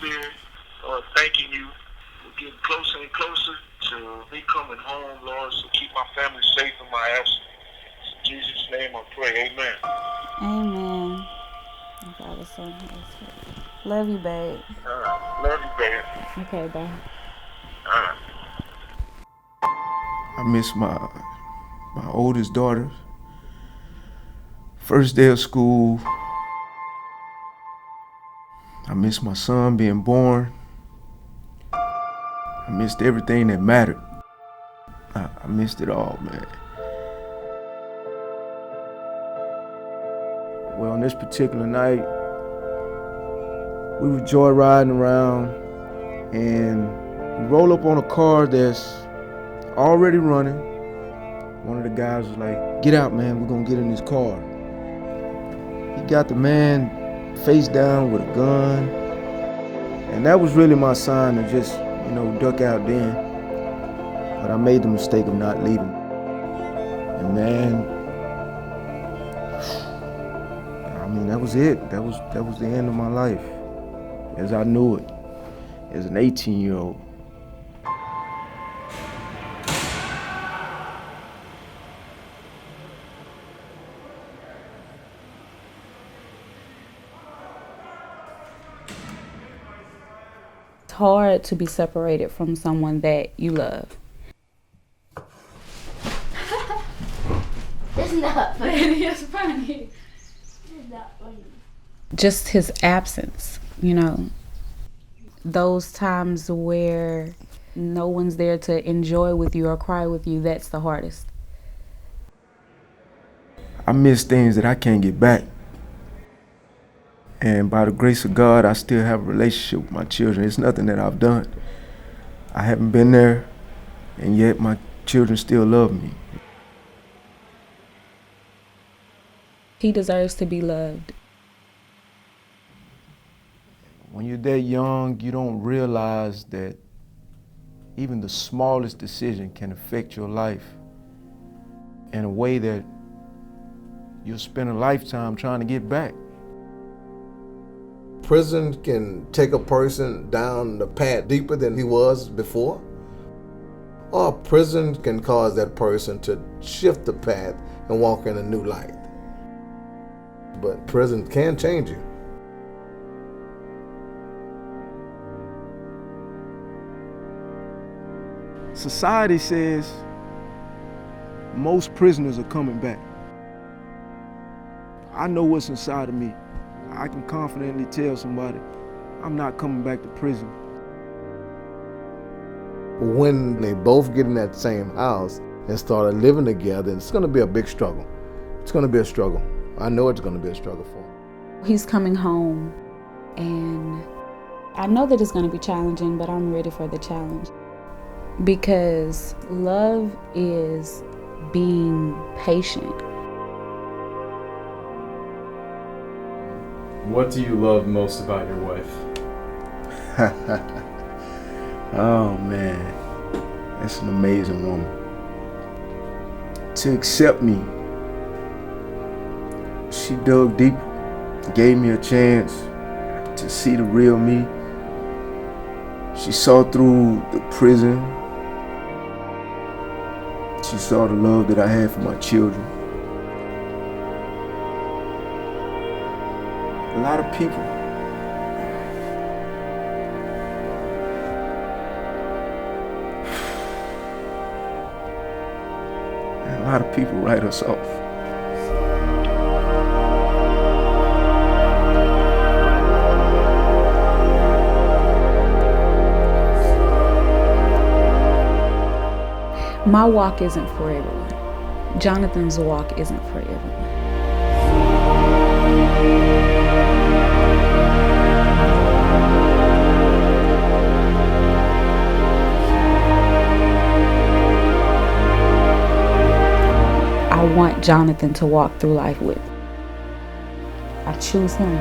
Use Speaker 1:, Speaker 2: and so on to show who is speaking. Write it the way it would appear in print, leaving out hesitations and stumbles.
Speaker 1: atmosphere. Lord, thanking you. We're getting closer and closer to me coming home, Lord. So keep my family safe in my absence. In Jesus' name I pray. Amen.
Speaker 2: Amen. Father, Son, Holy Spirit. Love you, babe.
Speaker 1: All right. Love you, baby.
Speaker 2: Okay, bye.
Speaker 1: All right.
Speaker 3: I miss my oldest daughter. First day of school. I miss my son being born. I missed everything that mattered. I missed it all, man. Well, on this particular night, we were joyriding around and we roll up on a car that's already running. One of the guys was like, "Get out, man, we're gonna get in this car." He got the man face down with a gun. And that was really my sign to just, duck out then. But I made the mistake of not leaving. And man, I mean, that was it. That was the end of my life, as I knew it, as an 18-year-old.
Speaker 2: It's hard to be separated from someone that you love.
Speaker 4: It's not funny.
Speaker 2: It's funny.
Speaker 4: It's not funny.
Speaker 2: Just his absence, those times where no one's there to enjoy with you or cry with you, that's the hardest.
Speaker 3: I miss things that I can't get back. And by the grace of God, I still have a relationship with my children. It's nothing that I've done. I haven't been there, and yet my children still love me.
Speaker 2: He deserves to be loved.
Speaker 3: When you're that young, you don't realize that even the smallest decision can affect your life in a way that you'll spend a lifetime trying to get back.
Speaker 5: Prison can take a person down the path deeper than he was before, or prison can cause that person to shift the path and walk in a new light. But prison can change you.
Speaker 3: Society says most prisoners are coming back. I know what's inside of me. I can confidently tell somebody I'm not coming back to prison.
Speaker 5: When they both get in that same house and start living together, it's going to be a big struggle. It's going to be a struggle. I know it's going to be a struggle for him.
Speaker 2: He's coming home, and I know that it's going to be challenging, but I'm ready for the challenge. Because love is being patient.
Speaker 6: What do you love most about your wife?
Speaker 3: Oh man, that's an amazing woman. To accept me, she dug deep, gave me a chance to see the real me. She saw through the prison. She saw the love that I had for my children. A lot of people write us off.
Speaker 2: My walk isn't for everyone. Jonathan's walk isn't for everyone. I want Jonathan to walk through life with. I choose him.